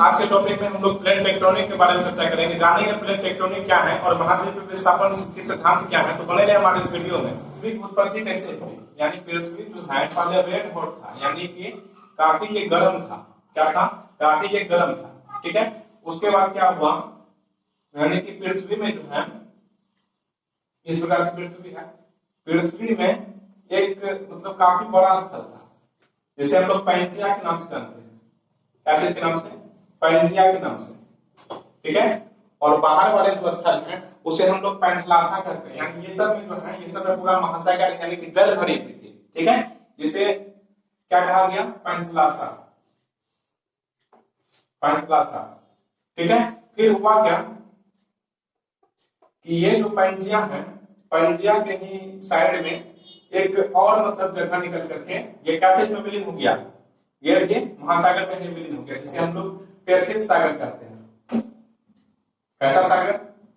आज के टॉपिक में हम लोग प्लेट टेक्टोनिक के बारे में चर्चा करेंगे, जानेंगे प्लेट टेक्टोनिक क्या है और महाद्वीप विस्थापन के सिद्धांत क्या है। तो बने रहे हमारे इस वीडियो में। पृथ्वी की उत्पत्ति कैसे हुई, यानी पृथ्वी जो है पहले रेड हॉट था, यानी कि काफी ये गर्म था। क्या था? काफी ये गर्म था। ठीक है। उसके बाद क्या हुआ, यानी कि पृथ्वी में जो है इस प्रकार की पृथ्वी है, पृथ्वी में एक मतलब काफी बड़ा स्थल था, जैसे हम लोग पैंजिया के नाम से जानते हैं। क्या चीज के नाम से? पैंजिया के नाम से। ठीक है। और बाहर वाले जो स्थल हैं उसे हम लोग पैंथलासा कहते हैं, यानी ये सब में जो है, ये सब में पूरा महासागर यानी कि जल भरी हुई थी। ठीक है। जिसे क्या कहा गया? पैंथलासा। पैंथलासा। ठीक है। फिर हुआ क्या कि ये जो पैंजिया है, पैंजिया के ही साइड में एक और मतलब जगह निकल करके ये क्या चीज में विलीन हो गया? ये महासागर में ही विलीन हो गया, जिसे हम लोग पेर्थिस सागर कहते हैं। कैसा सागर?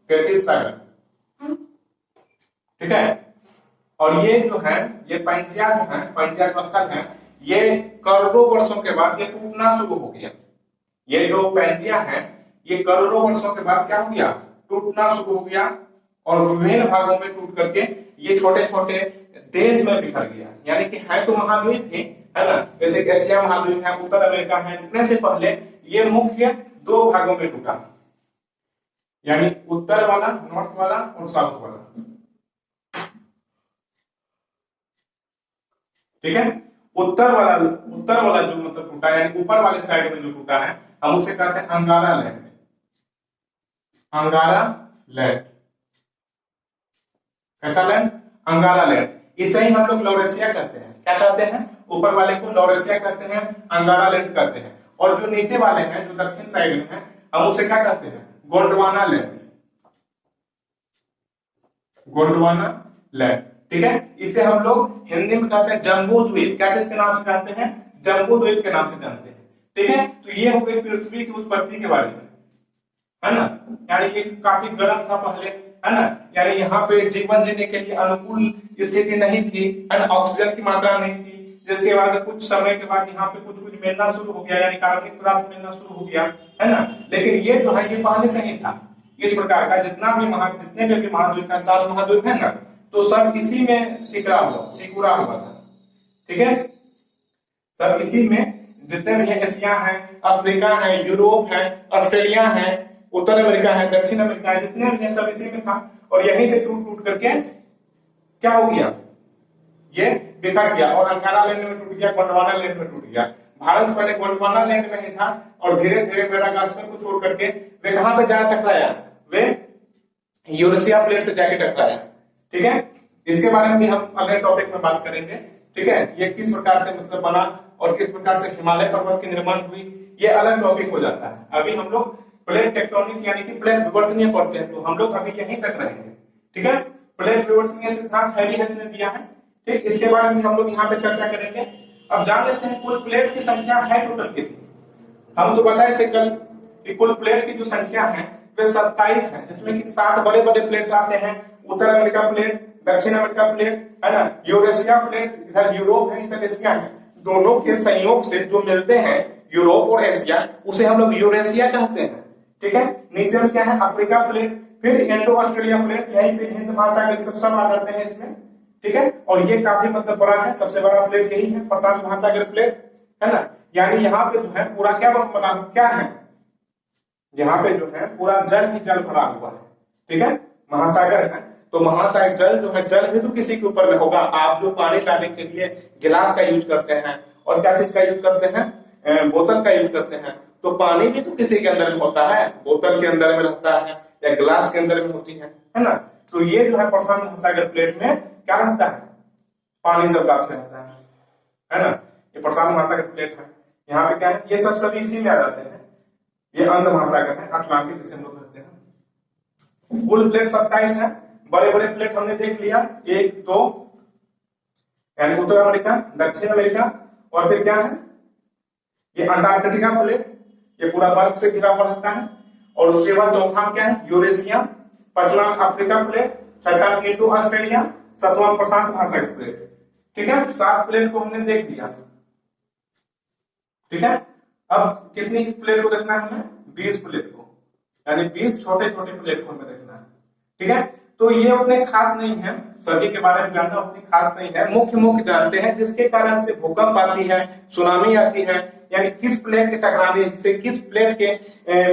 पेर्थिस सागर। ठीक है। और ये जो है, ये पैंजिया जो है, पैंजिया जो स्थल है, ये करोड़ों वर्षों के बाद ये टूटना शुरू हो गया। ये जो पैंजिया है, ये करोड़ों वर्षों के बाद क्या हो गया? टूटना शुरू हो गया और विभिन्न भागों में टूट करके ये छोटे छोटे देश में बिखर गया। यानी कि है तो महाद्वीप ही है ना, जैसे एशिया महाद्वीप है, उत्तर अमेरिका है, टूटने से पहले ये मुख्य दो भागों में टूटा, यानी उत्तर वाला, नॉर्थ वाला और साउथ वाला। ठीक है। उत्तर वाला जो मतलब टूटा, यानी ऊपर वाले साइड में जो टूटा है, हम उसे कहते हैं अंगारा लैंड। अंगारा लैंड। कैसा लैंड? अंगारा लैंड। इसे ही हम लोग लॉरेशिया कहते हैं। क्या कहते हैं? ऊपर वाले को लॉरेशिया कहते हैं, अंगारा लैंड कहते हैं। और जो नीचे वाले हैं, जो दक्षिण साइड में है, हम उसे क्या कहते हैं? गोंडवाना लैंड। गोंडवाना लैंड। ठीक है। इसे हम लोग हिंदी में कहते हैं जम्बू द्वीप। क्या चीज के नाम से जानते हैं? जम्बू द्वीप के नाम से जानते हैं। ठीक है। तो ये हो गई पृथ्वी की उत्पत्ति के बारे में, है ना। यानी ये काफी गर्म था पहले, है ना, यानी यहाँ पे जीवन जीने के लिए अनुकूल स्थिति नहीं थी, है ना, ऑक्सीजन की मात्रा नहीं थी। जिसके बाद कुछ समय के बाद यहाँ पे कुछ मिलना शुरू हो गया, यानी कार्बनिक पदार्थ मिलना शुरू हो गया, है ना। लेकिन ये जो है, ये पहले से ही था। इस प्रकार का जितने भी महाद्वीप है, 7 महाद्वीप है ना, तो सब इसी में सिकुड़ा हुआ था। ठीक है। सब इसी में जितने भी एशिया है, अफ्रीका है, यूरोप है, ऑस्ट्रेलिया है, उत्तर अमेरिका है, दक्षिण अमेरिका है, जितने भी हैं सब इसी में था। और यहीं से टूट टूट करके क्या हो गया? ये बिखर गया और अंगारा लैंड में टूट गया, गोंडवाना लैंड में टूट गया। भारत पहले गोंडवाना लैंड में ही था और धीरे धीरे मेडागास्कर को छोड़ करके वे कहां पे जा टकराया? वे यूरेशिया प्लेट से जाके टकराया। ठीक है। इसके बारे में भी हम अगले टॉपिक में बात करेंगे। ठीक है। ये किस प्रकार से मतलब बना और किस प्रकार से हिमालय पर्वत की निर्माण हुई, ये अलग टॉपिक हो जाता है। अभी हम लोग प्लेट टेक्टोनिक यानी कि प्लेट विवर्तनीय पढ़ते हैं, तो हम लोग अभी यहीं तक रहेंगे। ठीक है। प्लेट विवर्तनीय सिद्धांत हैरी हेस ने दिया है। ठीक, इसके बारे में हम लोग यहाँ पे चर्चा करेंगे। अब जान लेते हैं कुल प्लेट की संख्या है टोटल कितनी। हम तो बताए थे कल कि कुल प्लेट की जो संख्या है वे 27 है, जिसमें कि 7 बड़े बड़े प्लेट आते हैं। उत्तर अमेरिका प्लेट, दक्षिण अमेरिका प्लेट, है ना, यूरेशिया प्लेट, इधर यूरोप है, इधर एशिया है। दोनों के संयोग से जो मिलते हैं यूरोप और एशिया, उसे हम लोग यूरेशिया कहते हैं। ठीक है। नीचे में क्या है? अफ्रीका प्लेट, फिर इंडो ऑस्ट्रेलिया प्लेट, यहीं पे हिंद महासागर सब आ जाते हैं इसमें। ठीक है। और ये काफी मतलब बड़ा है, सबसे बड़ा प्लेट यही है, प्रशांत महासागर प्लेट, है ना। यानी यहाँ पे जो है पूरा क्या बना, क्या है, यहाँ पे जो है पूरा जल ही जल भरा हुआ है। ठीक है। महासागर है तो महासागर जल जो है, जल भी तो किसी के ऊपर में होगा। आप जो पानी लाने के लिए गिलास का यूज करते हैं और क्या चीज का यूज करते हैं? बोतल का यूज करते हैं, तो पानी भी तो किसी के अंदर में होता है, बोतल के अंदर में रहता है या गिलास के अंदर में होती है ना। तो ये जो है प्रशांत महासागर प्लेट में क्या रहता है? पानी सब रात में रहता है ना। ये प्रशांत महासागर प्लेट है। यहाँ पे क्या है? ये सब सभी इसी में आ जाते हैं। ये अंध महासागर है, अटलांटिक जिसे हम लोग कहते हैं। कुल प्लेट 27 है। बड़े बड़े प्लेट हमने देख लिया, 1 2, यानी उत्तर अमेरिका, दक्षिण अमेरिका, और फिर क्या है? ये अंटार्कटिका प्लेट, ये पूरा बर्फ से घिरा हुआ रहता है। और उसके बाद चौथा क्या है? यूरेशिया, पांचवा अफ्रीका प्लेट, छठा इंडो ऑस्ट्रेलिया, सातवां प्रशांत महासागर प्लेट। ठीक है। 7 प्लेट को हमने देख लिया। ठीक है। अब कितनी प्लेट को देखना है हमें? 20 प्लेट को, यानी 20 छोटे छोटे प्लेट को हमें देखना है। ठीक है, तो ये उतने खास नहीं है, सभी के बारे में जानना उतनी खास नहीं है, मुख्य मुख्य जानते हैं जिसके कारण से भूकंप आती है, सुनामी आती है, यानी किस प्लेट के टकराने से, किस प्लेट के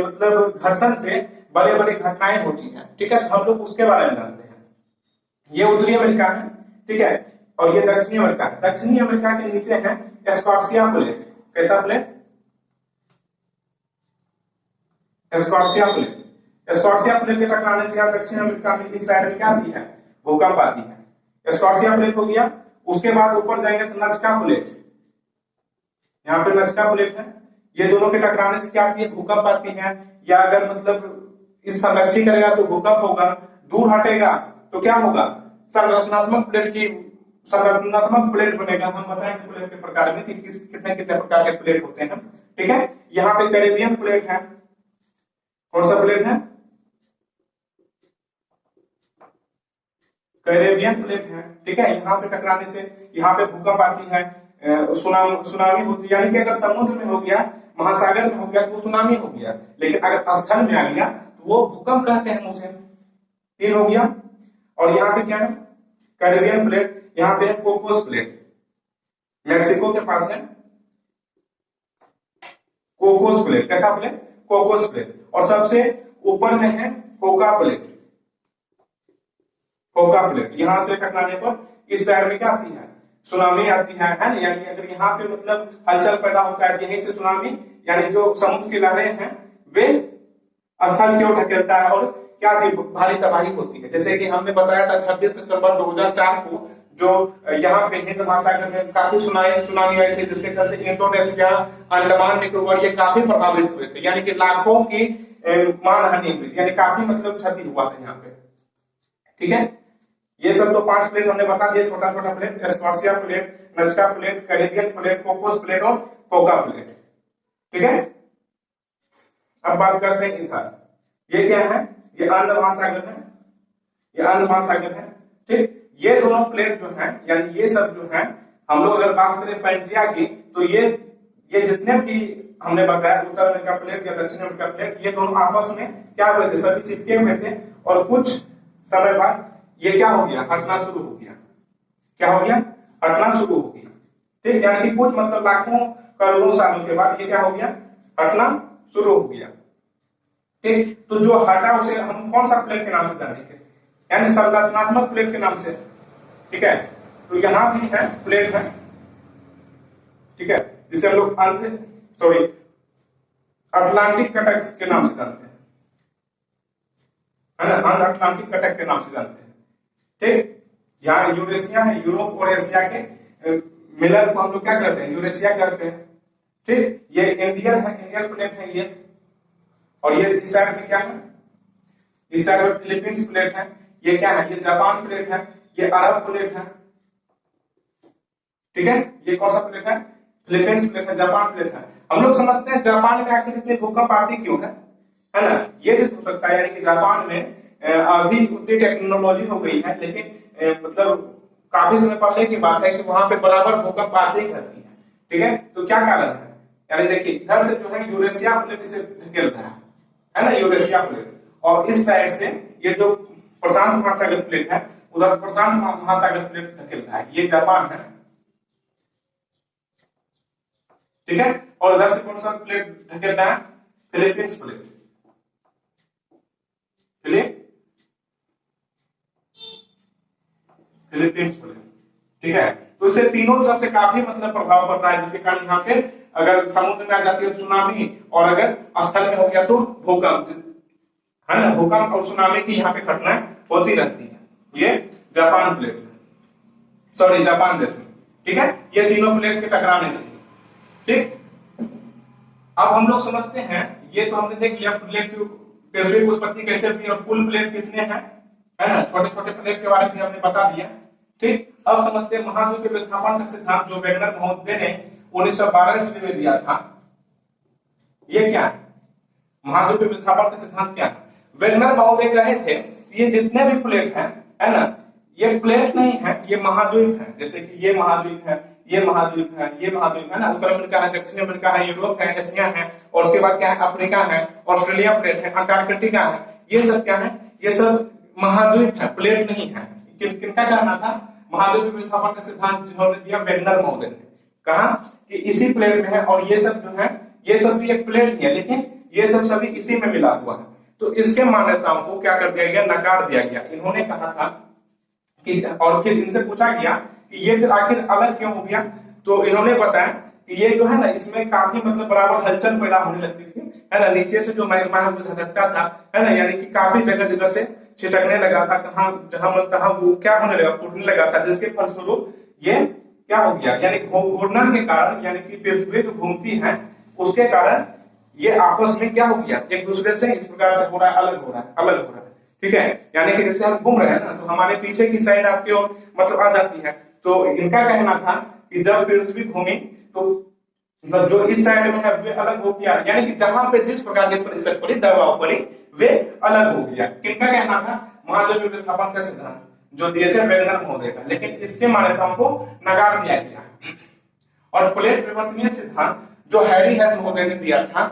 मतलब घर्षण से बड़े बड़े घटनाएं होती है। ठीक है, तो हम लोग उसके बारे में जानते हैं। ये उत्तरी अमेरिका है, ठीक है, और ये दक्षिणी अमेरिका है। दक्षिणी अमेरिका के नीचे है स्कॉर्शिया प्लेट। कैसा plate? Scotia plate. Scotia plate के टकराने से दक्षिण अमेरिका में इस साइड में क्या आती है? भूकंप आती है। स्कॉर्शिया प्लेट हो गया। उसके बाद ऊपर जाएंगे तो नजका प्लेट, यहाँ पे नजका प्लेट है। ये दोनों के टकराने से क्या आती है? भूकंप आती है। या अगर मतलब इस संरक्षी करेगा तो भूकंप होगा, दूर हटेगा तो क्या होगा? संरचनात्मक प्लेट की संरचनात्मक प्लेट बनेगा। हम बताएंगे प्लेट के प्रकार में कि कितने कितने प्रकार के प्लेट होते हैं। ठीक है, यहाँ पे कैरेबियन प्लेट है। कौन सा प्लेट है? कैरेबियन प्लेट है। ठीक है, यहाँ पे टकराने से यहाँ पे भूकंप आती है, सुनामी होती है। यानी कि अगर समुद्र में हो गया, महासागर में हो गया तो वो सुनामी हो गया, लेकिन अगर स्थल में आ गया तो वो भूकंप कहते हैं उसे। तीन हो गया। और यहाँ पे क्या है? Caribbean plate. यहाँ पे है कोकोस प्लेट, मैक्सिको के पास है कोकोस प्लेट। कैसा प्लेट? Cocos plate. और सबसे ऊपर में है कोका प्लेट। कोका प्लेट यहां से टकराने पर इस साइड में क्या आती है? सुनामी आती है ना। यानी अगर यहाँ पे मतलब हलचल पैदा होता है यहीं से सुनामी, यानी जो समुद्र की लहरें हैं वे स्थल की ओर ढकेलता है और क्या थी? भारी तबाही होती है। जैसे कि हमने बताया था 26 दिसंबर 2004 को जो यहाँ पे हिंद महासागर में काफी सुनामी आई थी, जिसके चलते इंडोनेशिया, अंडमान निकोबार ये काफी प्रभावित हुए थे, यानी कि लाखों की मानहानि हुई, यानी काफी मतलब क्षति हुआ था यहाँ पे। ठीक है, ये सब तो 5 प्लेट हमने बता दिए, छोटा छोटा plate, Scotia plate, Nazca plate, Caribbean plate, Cocos plate और कोका प्लेट। ठीक है, अब बात करते हैं इधर। ये क्या है? ये अंध महासागर है, ये अंध महासागर है। ठीक, ये दोनों प्लेट जो है, यानी ये सब जो है, हम लोग अगर बात करें पैंजिया की, तो ये जितने भी हमने बताया उत्तर अमेरिका प्लेट या दक्षिण अमेरिका प्लेट, ये दोनों आपस में क्या हुए थे? सभी चिपके हुए थे। और कुछ समय बाद ये क्या हो गया? हटना शुरू हो गया। क्या हो गया? हटना शुरू हो गया। ठीक, यानी कि कुछ मतलब लाखों करोड़ों सालों के बाद ये क्या हो गया? हटना शुरू हो गया। ठीक, तो जो हटा उसे हम कौन सा प्लेट के नाम से जानेंगे? यानी संरचनात्मक प्लेट के नाम से। ठीक है, तो यहां भी है प्लेट है। ठीक है, जिसे हम लोग अटलांटिक कटक के नाम से जानते हैं, है ना? अटलांटिक कटक के नाम से जानते हैं। ठीक, यहाँ यूरेशिया है, यूरोप और एशिया के मिलन को हम लोग क्या करते हैं? यूरेशिया करते हैं। ठीक, ये इंडियन है, इंडियन प्लेट है ये। और ये इस साइड में क्या है? इस साइड में फिलीपींस प्लेट है। ये क्या है? ये जापान प्लेट है, ये अरब प्लेट है। ठीक है, ये कौन सा प्लेट है? फिलीपींस प्लेट है, जापान प्लेट है। हम लोग समझते हैं जापान में आखिर इतने भूकंप आती क्यों है ना? ये भी हो सकता है, यानी कि जापान में अभी उतनी टेक्नोलॉजी हो गई है, लेकिन मतलब काफी समय पहले की बात है कि वहां पे बराबर भूकंप आते ही रहती है। ठीक है, तो क्या कारण है? यानी देखिए इधर से जो है यूरेशिया प्लेट इसे ढकेल रहा है ना, यूरेशिया प्लेट। और इस साइड से ये जो प्रशांत महासागर प्लेट है, उधर प्रशांत महासागर प्लेट ढकेल रहा है। ये जापान है। ठीक है, और उधर से कौन सा प्लेट ढकेल रहा है? Philippines plate. Philippines plate. ठीक है, तो इससे तीनों तरफ से काफी मतलब प्रभाव पड़ रहा है, जिसके कारण यहाँ पे अगर समुद्र में आ जाती है सुनामी, और अगर स्थल में हो गया तो भूकंप, है ना? भूकंप और सुनामी की यहाँ पे घटना होती रहती है। ये जापान प्लेट में, सॉरी जापान देश में। ठीक है, ये तीनों प्लेट के टकराने से। ठीक, अब हम लोग समझते हैं, ये तो हमने देख लिया प्लेट की पृथ्वी की उत्पत्ति कैसे हुई और कुल प्लेट कितने हैं, है ना? छोटे छोटे प्लेट के बारे में हमने बता दिया। ठीक, अब समझते हैं महाद्वीप विस्थापन का सिद्धांत जो वेगनर महोदय ने 1912 ईस्वी में दिया था। ये क्या है? महाद्वीप विस्थापन का सिद्धांत क्या है? वेगनर महोदय कहे थे ये जितने भी प्लेट हैं, है ना, ये प्लेट नहीं है, ये महाद्वीप है। जैसे कि ये महाद्वीप है, ये महाद्वीप है, ये महाद्वीप है ना, उत्तर अमेरिका है, दक्षिण अमेरिका है, यूरोप है, एशिया है, और उसके बाद क्या है, अफ्रीका है, ऑस्ट्रेलिया प्लेट है, अंटार्कटिका है, ये सब क्या है, ये सब महाद्वीप है, प्लेट नहीं है। किनका कहना था, महाद्वीप विस्थापन का सिद्धांत जिन्होंने दिया, वेगनर महोदय ने कहा कि इसी प्लेट में है, और ये सब जो है, ये सब भी एक प्लेट ही है, लेकिन ये सब सभी इसी में मिला हुआ है। तो इसके मान्यताओं को क्या कर दिया गया, नकार दिया गया। इन्होंने कहा था कि, और फिर इनसे पूछा गया कि ये फिर आखिर अलग क्यों हो गया, तो इन्होंने बताया कि ये जो है ना, इसमें काफी मतलब बराबर हलचल पैदा होने लगती थी, है ना, नीचे से जो मैग्मा है वो धधकता था, है ना, यानी कि काफी जगह जगह से छिटकने लगा था, कहाँ जहां वो क्या होने लगा, फूटने लगा था, जिसके फलस्वरूप ये क्या हो गया, यानी घूर्णन के कारण, यानी कि पृथ्वी जो घूमती है उसके कारण ये आपस में क्या हो गया, एक दूसरे से इस प्रकार से हो रहा है, अलग हो रहा है, अलग हो रहा है, ठीक है। यानी कि जैसे हम घूम रहे हैं ना, तो हमारे पीछे की साइड आपकी ओर मतलब आ जाती है। तो इनका कहना था कि जब पृथ्वी घूमी तो मतलब जो इस साइड में है वे अलग हो गया, यानी कि जहां पे जिस प्रकार की प्रेशर पड़ी, दबाव पड़ी, वे अलग हो गया। किनका कहना था, महाद्वीप विस्थापन का सिद्धांत जो दिए थे वेगनर महोदय का, लेकिन इसके मान्यताओं को नकार दिया गया। और प्लेट परिवर्तनीय सिद्धांत जो हैरी हेस महोदय ने दिया था,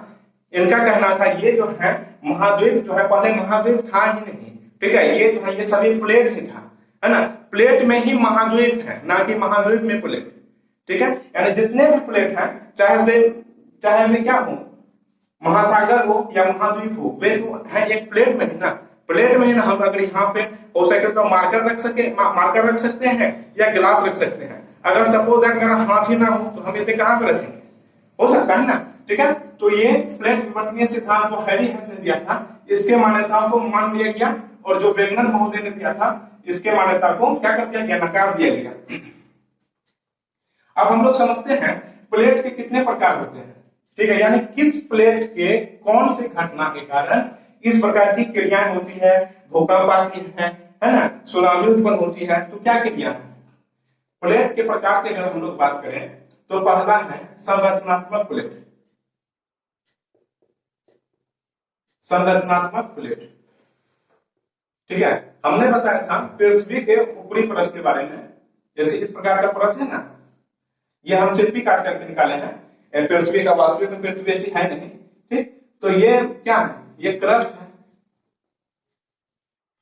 इनका कहना था ये जो है महाद्वीप जो है, पहले महाद्वीप था ही नहीं, ठीक है, ये जो है ये सभी प्लेट ही था, है ना, प्लेट में ही महाद्वीप है, ना कि महाद्वीप में प्लेट, ठीक है। यानी जितने भी प्लेट हैं, चाहे वे क्या हो, महासागर हो या महाद्वीप हो, वे तो है एक प्लेट में ही ना, प्लेट में ही ना। हम अगर यहाँ पे हो सके तो मार्कर रख सकते हैं या गिलास रख सकते हैं। अगर सपोज दैट मेरा हाथ ही ना हो तो हम इसे कहाँ पे रखेंगे, हो सकता है ना, ठीक है। तो ये प्लेट विवर्तनीय सिद्धांत जो हैरी हेस ने दिया था, इसके मान्यताओं को मान लिया गया, और जो वेगनर महोदय ने दिया था, इसके मान्यता को क्या कर दिया गया, नकार दिया गया। अब हम लोग समझते हैं प्लेट के कितने प्रकार होते हैं, ठीक है, यानी किस प्लेट के कौन सी घटना के कारण इस प्रकार की क्रियाएं होती है, भूकंप आती है ना, सुनामी उत्पन्न होती है। तो क्या क्रिया है प्लेट के प्रकार की, अगर हम लोग बात करें तो पहला है संरचनात्मक प्लेट, संरचनात्मक प्लेट, ठीक है। हमने बताया था पृथ्वी के ऊपरी परत के बारे में, जैसे इस प्रकार का परत है ना, ये हम चिट्ठी काट करके निकाले हैं, पृथ्वी का वास्तविक में पृथ्वी ऐसी है नहीं, ठीक। तो ये क्या है, ये क्रस्ट है,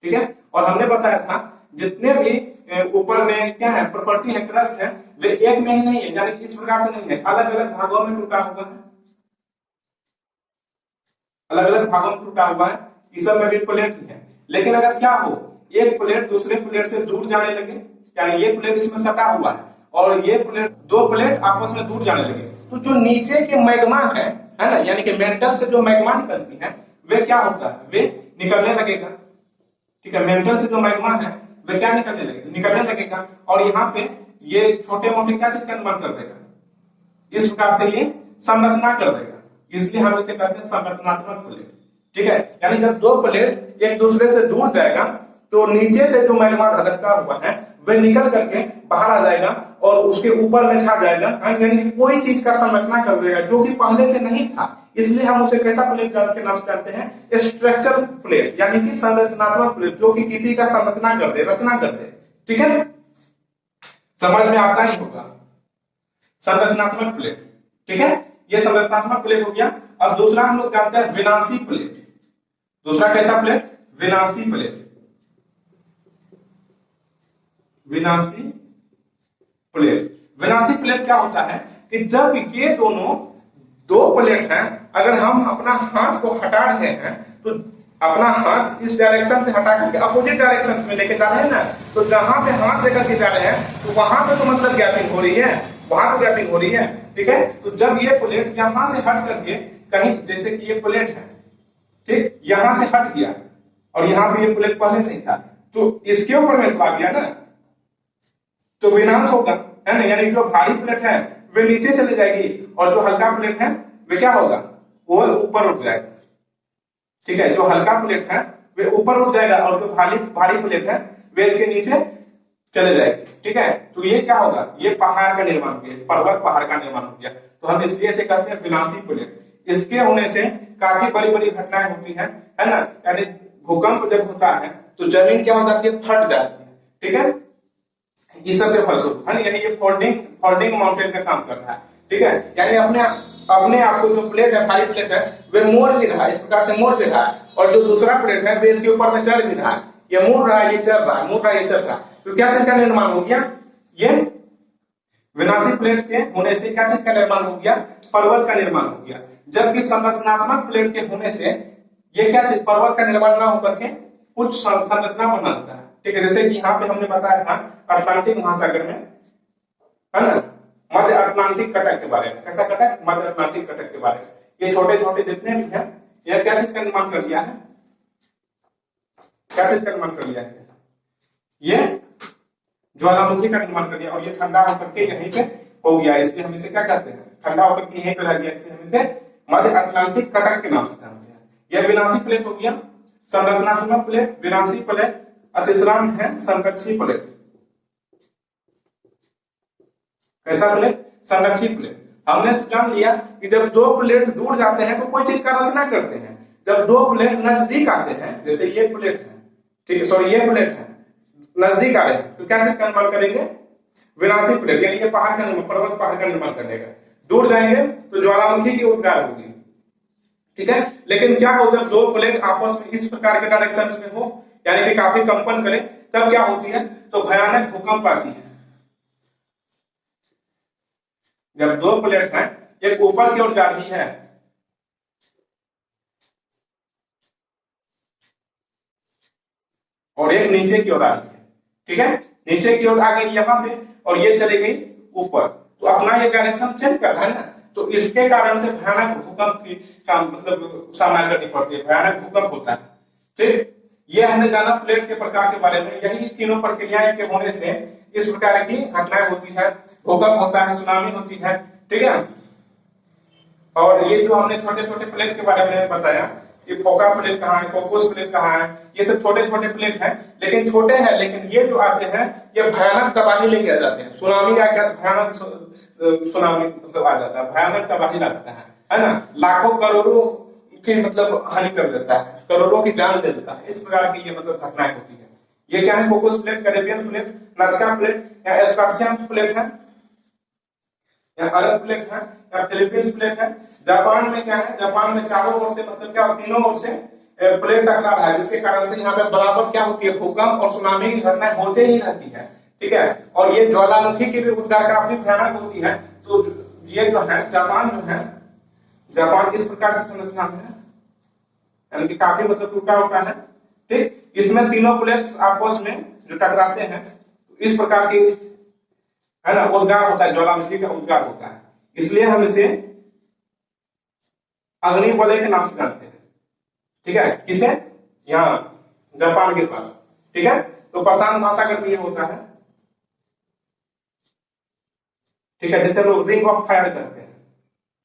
ठीक है। और हमने बताया था जितने भी ऊपर में क्या है प्रॉपर्टी है, क्रस्ट है, वे एक में ही नहीं है, यानी कि इस प्रकार से नहीं है, अलग अलग भागों में टूटा हुआ है, अलग अलग भागों में टूटा हुआ है, इस सब में भी प्लेट ही है। लेकिन अगर क्या हो, एक प्लेट दूसरे प्लेट से दूर जाने लगे, यानी ये प्लेट इसमें सटा हुआ है और ये प्लेट, दो प्लेट आपस में दूर जाने लगे, तो जो नीचे के मैग्मा है ना, यानी कि मेंटल से जो मैग्मा निकलती है, वे क्या होता है, वे निकलने लगेगा, ठीक है। मेंटल से जो मैग्मा है वे क्या निकलने लगेगा, और यहाँ पे ये छोटे मोटे क्या चीज का निर्माण कर देगा, इस प्रकार से ये संरचना कर देगा, इसलिए हम इसे कहते हैं संरचनात्मक प्लेट, ठीक है। यानी जब दो प्लेट एक दूसरे से दूर जाएगा तो नीचे से जो मैग्मा धधकता हुआ है वह निकल करके बाहर आ जाएगा और उसके ऊपर में छा जाएगा, यानी कोई चीज का संरचना कर देगा जो कि पहले से नहीं था। इसलिए हम उसे कैसा प्लेट के नाम से जानते हैं, स्ट्रक्चर प्लेट, यानी कि संरचनात्मक प्लेट, जो कि किसी का संरचना कर दे, रचना कर दे, ठीक है। समझ में आता ही होगा, संरचनात्मक प्लेट, ठीक है। ये संरचनात्मक प्लेट हो गया। अब दूसरा हम लोग जानते हैं विनाशी प्लेट। दूसरा कैसा प्लेट, विनाशी प्लेट, विनाशी प्लेट। विनाशी प्लेट क्या होता है कि जब ये दोनों दो प्लेट हैं, अगर हम अपना हाथ को हटा रहे हैं तो अपना हाथ इस डायरेक्शन से हटा करके अपोजिट डायरेक्शन में लेके जा रहे हैं ना, तो जहां पे हाथ लेकर के जा रहे हैं तो वहां पे तो मतलब गैपिंग हो रही है, वहां तो गैपिंग हो रही है, ठीक है। तो जब ये प्लेट यहां से हट करके कहीं, जैसे कि ये प्लेट है, ठीक, यहां से हट गया और यहाँ पे ये प्लेट पहले से ही था, तो इसके ऊपर में तो आ गया ना, तो विनाश होगा, है ना। यानी जो भारी प्लेट है वे नीचे चले जाएगी और जो हल्का प्लेट है वे क्या होगा, वो ऊपर उठ जाएगा, ठीक है। जो हल्का प्लेट है वे ऊपर उठ जाएगा और जो भारी प्लेट है वे इसके नीचे चले जाएगी, ठीक है। तो ये क्या होगा, ये पहाड़ का निर्माण हो गया, पर्वत पहाड़ का निर्माण हो गया। तो हम इसलिए से कहते हैं विनाशी प्लेट। इसके होने से काफी बड़ी बड़ी घटनाएं होती है ना। यानी भूकंप जब होता है तो जमीन क्या हो जाती है, फट जाती है, ठीक है। इस सब के फलस्वरूप है ना, यानी ये फोल्डिंग फोल्डिंग माउंटेन का काम कर रहा है। ठीक है, यानी अपने अपने आप को जो प्लेट है, भारी प्लेट है, वे मोड़ भी रहा है, इस प्रकार से मोड़ भी रहा है, और जो दूसरा प्लेट है वे इसके ऊपर में चल भी रहा है, ये मुड़ रहा है, ये चल रहा है, मुड़ रहा है, ये चल रहा है। तो क्या चीज का निर्माण हो गया, ये विनाशी प्लेट के होने से क्या चीज का निर्माण हो गया, पर्वत का निर्माण हो गया। जबकि संरचनात्मक प्लेट के होने से ये क्या चीज, पर्वत का निर्माण ना होकर के कुछ संरचना बना देता है। ठीक है, जैसे कि यहाँ पे हमने बताया था अटलांटिक महासागर में, है ना, मध्य अटलांटिक कटक के बारे में। कैसा कटक, मध्य अटलांटिक कटक के बारे में। ये छोटे छोटे जितने भी हैं, यह क्या चीज का निर्माण कर दिया है, क्या चीज का निर्माण कर दिया है, ये ज्वालामुखी का निर्माण कर दिया, और ये ठंडा होकर के यहीं पे हो गया, इसलिए हम इसे क्या कहते हैं, ठंडा होकर के यहीं पे रह गया, इसलिए हम इसे मध्य अटलांटिक कटक के नाम से जानते हैं। यह विनाशी प्लेट हो गया, संरचनात्मक प्लेट, विनाशी प्लेट, तीसरा है संरक्षी प्लेट। कैसा प्लेट, संरक्षी प्लेट। हमने तो जान लिया कि जब दो प्लेट दूर जाते हैं तो कोई चीज का रचना करते हैं, जब दो प्लेट नजदीक आते हैं, जैसे ये प्लेट है, ठीक है, सॉरी ये प्लेट है, नजदीक आ रहे हैं, तो क्या चीज का निर्माण करेंगे, विनाशी प्लेट, यानी ये पहाड़ का निर्माण, पर्वत पहाड़ का निर्माण करेगा। दूर जाएंगे तो ज्वालामुखी की उद्गार होगी। ठीक है, लेकिन क्या हो, जब दो प्लेट आपस में इस प्रकार के डायरेक्शन में हो, यानी कि काफी कंपन करे, तब क्या होती है, तो भयानक भूकंप आती है। जब दो प्लेट हैं, एक ऊपर की ओर जा रही है और एक नीचे की ओर आ रही है, ठीक है, नीचे की ओर आ गई यहाँ पे और ये चली गई ऊपर, तो अपना ये डायरेक्शन चेंज कर रहा है ना, तो इसके कारण से भयानक भूकंप की मतलब सामना करनी पड़ती है, भयानक भूकंप होता है। ठीक, ये हमने जाना प्लेट के प्रकार के बारे में। यही तीनों प्रक्रियाएं के होने से इस प्रकार की घटनाएं होती है, भूकंप होता है, सुनामी होती है। ठीक है, और ये जो हमने छोटे छोटे प्लेट के बारे में बताया, ये फोका प्लेट कहाँ है, कोकोस प्लेट कहाँ है, ये सब छोटे छोटे प्लेट हैं, लेकिन छोटे हैं, लेकिन ये जो आते हैं ये भयानक तबाही लेके आ जाते हैं। सुनामी आकर भयानक सुनामी मतलब आ जाता है, भयानक तबाही लाता है ना, लाखों करोड़ों की मतलब हानि कर देता है, करोड़ों की जान ले देता है। इस प्रकार की ये मतलब घटनाएं होती है। ये क्या है, Cocos plate, Caribbean plate, Nazca plate या एस्कार्सियन प्लेट है, या अरब प्लेट है, या फिलीपींस प्लेट है। जापान में क्या है, जापान में चारों ओर से मतलब क्या, तीनों ओर से प्लेट टकरा रहा है, जिसके कारण से यहाँ पे बराबर क्या होती है, भूकंप और सुनामी की घटनाएं होते ही रहती है। ठीक है, और ये ज्वालामुखी की भी उद्गार काफी भयानक होती है। तो ये जो है जापान जो है, जापान इस प्रकार की संरचना में है, यानी कि काफी मतलब टूटा उटा है। ठीक, इसमें तीनों प्लेट्स आपस में जो टकराते हैं, इस प्रकार की है ना उद्गार होता है, ज्वालामुखी का उद्गार होता है, इसलिए हम इसे अग्निवलय के नाम से जानते हैं। ठीक है, किसे, यहाँ जापान के पास। ठीक है, तो प्रशांत महासागर में ये होता है। ठीक है, जैसे लोग रिंग ऑफ फायर करते हैं,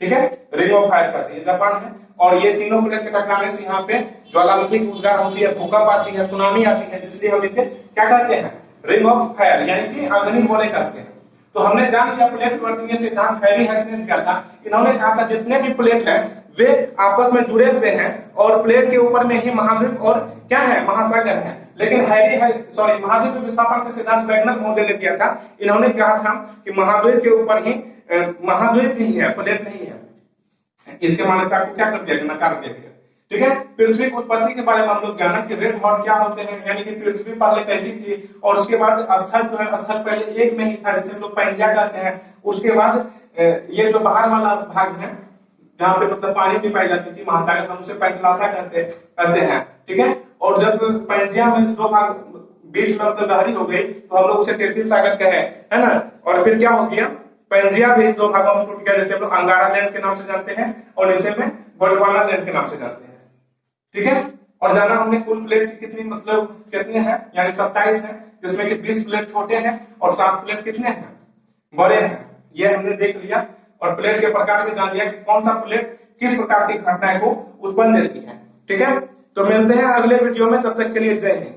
ठीक है, रिंग ऑफ फायर करते हैं, जापान है। और ये तीनों प्लेट के टकराने से यहाँ पे ज्वालामुखी की उद्गार होती है, भूकंप आती है, सुनामी आती है, इसलिए हम इसे क्या कहते हैं, रिंग ऑफ फायर, यानी कि अग्निवलय कहते हैं। तो हमने जान लिया प्लेट वर्तनीय सिद्धांत हैरी हेस ने क्या था, इन्होंने कहा था जितने भी प्लेट हैं वे आपस में जुड़े हुए हैं और प्लेट के ऊपर में ही महाद्वीप और क्या है, महासागर है। लेकिन महाद्वीप विस्थापन का सिद्धांत वैज्ञानिक महोदय ने दिया था। इन्होंने कहा था कि महाद्वीप के ऊपर ही महाद्वीप ही है, प्लेट नहीं है। इसके मान्यता को क्या कर दिया, नकार दिया गया। ठीक है, पृथ्वी की उत्पत्ति के बारे में हम लोग जाना कि रेड हॉट क्या होते हैं, यानी कि पृथ्वी पहले कैसी थी, और उसके बाद स्थल जो है, स्थल पहले एक में ही था, जैसे हम लोग पैंजिया कहते हैं। उसके बाद ये जो बाहर वाला भाग है जहाँ पे मतलब पानी भी पाई जाती थी, महासागर, हम उसे पैंथलासा कहते हैं। ठीक है, और जब पैंजिया में दो भाग बीच में मतलब लहरी हो गई तो हम लोग उसे टेथिस सागर कहे, है ना। और फिर क्या हो गया, पैंजिया भी दो भागों में टूट गया, जैसे हम लोग अंगारा लैंड के नाम से जानते हैं और नीचे में गोंडवाना लैंड के नाम से जानते हैं। ठीक है, और जाना हमने कुल प्लेट कितनी मतलब कितने हैं, यानी 27 हैं, जिसमें कि 20 प्लेट छोटे हैं और 7 प्लेट कितने हैं, बड़े हैं। ये हमने देख लिया और प्लेट के प्रकार भी जान लिया कि कौन सा प्लेट किस प्रकार की घटनाएं को उत्पन्न देती है। ठीक है, तो मिलते हैं अगले वीडियो में, तब तक के लिए जय हिंद।